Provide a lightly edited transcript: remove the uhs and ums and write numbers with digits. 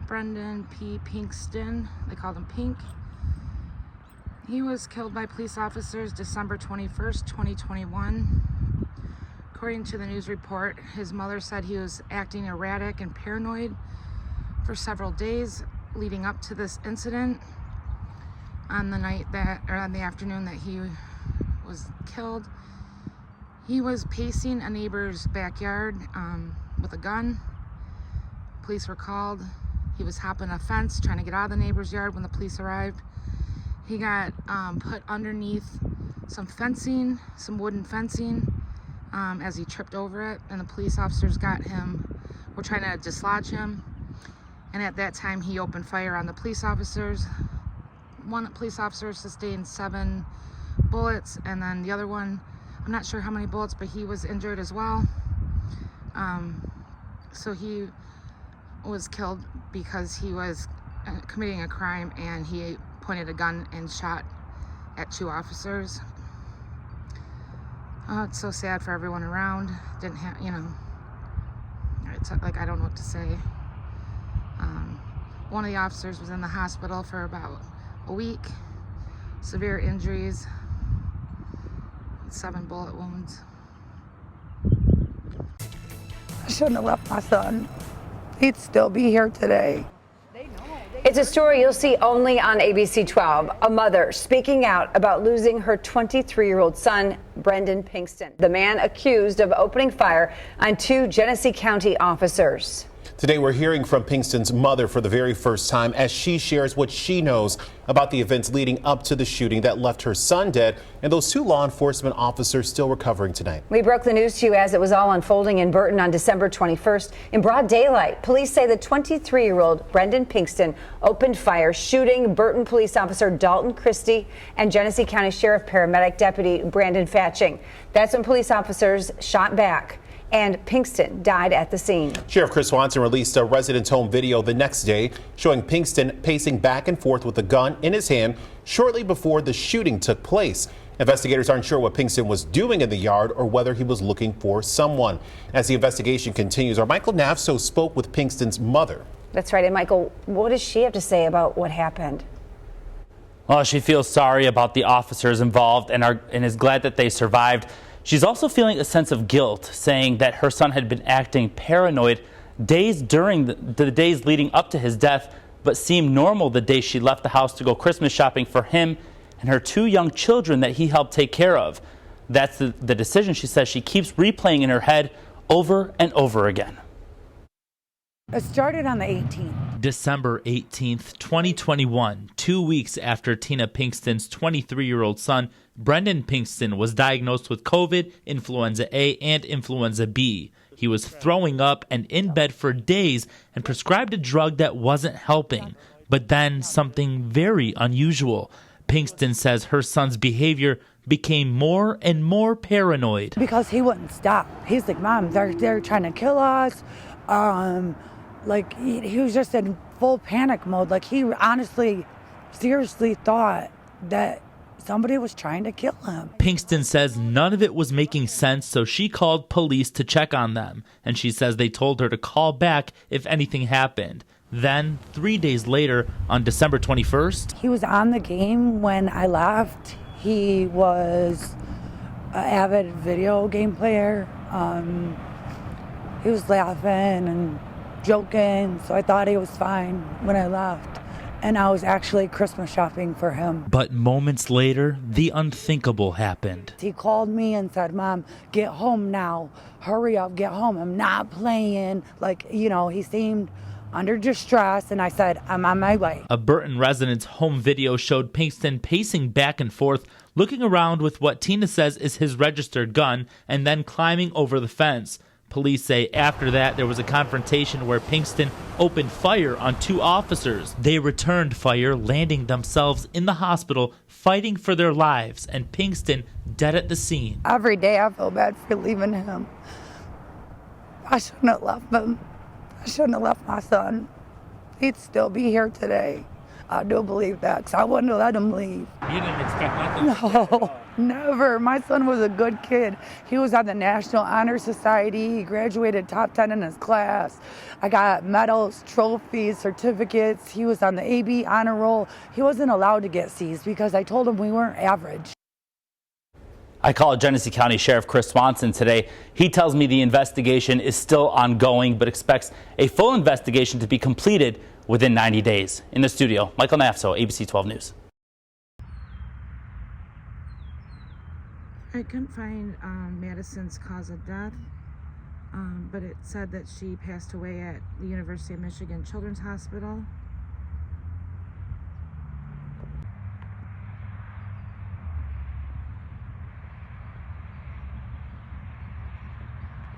Brendan P. Pinkston, they called him Pink. He was killed by police officers December 21st, 2021. According to the news report, his mother said he was acting erratic and paranoid for several days leading up to this incident. On the afternoon that he was killed, he was pacing a neighbor's backyard with a gun. Police were called. He was hopping a fence trying to get out of the neighbor's yard when the police arrived. He got put underneath some fencing, some wooden fencing, as he tripped over it, and the police officers were trying to dislodge him. And at that time, he opened fire on the police officers. One police officer sustained 7 bullets, and then the other one, I'm not sure how many bullets, but he was injured as well. So he was killed because he was committing a crime, and he pointed a gun and shot at 2 officers. Oh, it's so sad for everyone around. Didn't have, it's like, I don't know what to say. One of the officers was in the hospital for about a week, severe injuries, 7 bullet wounds. I shouldn't have left my son. He'd still be here today. It's a story you'll see only on ABC 12. A mother speaking out about losing her 23-year-old son, Brendan Pinkston, the man accused of opening fire on 2 Genesee County officers. Today, we're hearing from Pinkston's mother for the very first time as she shares what she knows about the events leading up to the shooting that left her son dead and those 2 law enforcement officers still recovering tonight. We broke the news to you as it was all unfolding in Burton on December 21st. In broad daylight, police say the 23-year-old Brendan Pinkston opened fire, shooting Burton police officer Dalton Christie and Genesee County Sheriff paramedic deputy Brandon Fatching. That's when police officers shot back, and Pinkston died at the scene. Sheriff Chris Swanson released a resident's home video the next day showing Pinkston pacing back and forth with a gun in his hand shortly before the shooting took place. Investigators aren't sure what Pinkston was doing in the yard or whether he was looking for someone. As the investigation continues, our Michael Navso spoke with Pinkston's mother. That's right. And Michael, what does she have to say about what happened? Well, she feels sorry about the officers involved and is glad that they survived. She's also feeling a sense of guilt, saying that her son had been acting paranoid during the days leading up to his death, but seemed normal the day she left the house to go Christmas shopping for him and her 2 young children that he helped take care of. That's the decision she says she keeps replaying in her head over and over again. It started on the 18th. December 18th, 2021, 2 weeks after Tina Pinkston's 23-year-old son, Brendan Pinkston, was diagnosed with COVID, influenza A, and influenza B. He was throwing up and in bed for days and prescribed a drug that wasn't helping. But then something very unusual. Pinkston says her son's behavior became more and more paranoid. Because he wouldn't stop. He's like, Mom, they're trying to kill us. Like, he was just in full panic mode. Like, he honestly, seriously thought that somebody was trying to kill him. Pinkston says none of it was making sense, so she called police to check on them. And she says they told her to call back if anything happened. Then, 3 days later, on December 21st... He was on the game when I left. He was an avid video game player. He was laughing and joking, so I thought he was fine when I left. And I was actually Christmas shopping for him. But moments later, the unthinkable happened. He called me and said, Mom, get home now. Hurry up, get home. I'm not playing. Like, he seemed under distress, and I said, I'm on my way. A Burton resident's home video showed Pinkston pacing back and forth, looking around with what Tina says is his registered gun, and then climbing over the fence. Police say after that there was a confrontation where Pinkston opened fire on 2 officers. They returned fire, landing themselves in the hospital, fighting for their lives, and Pinkston dead at the scene. Every day I feel bad for leaving him. I shouldn't have left him. I shouldn't have left my son. He'd still be here today. I do believe that, because I wouldn't have let him leave. You didn't expect nothing? Never. My son was a good kid. He was on the National Honor Society. He graduated top 10 in his class. I got medals, trophies, certificates. He was on the AB honor roll. He wasn't allowed to get C's because I told him we weren't average. I called Genesee County Sheriff Chris Swanson today. He tells me the investigation is still ongoing, but expects a full investigation to be completed within 90 days. In the studio, Michael Nafso, ABC 12 News. I couldn't find Madison's cause of death, but it said that she passed away at the University of Michigan Children's Hospital.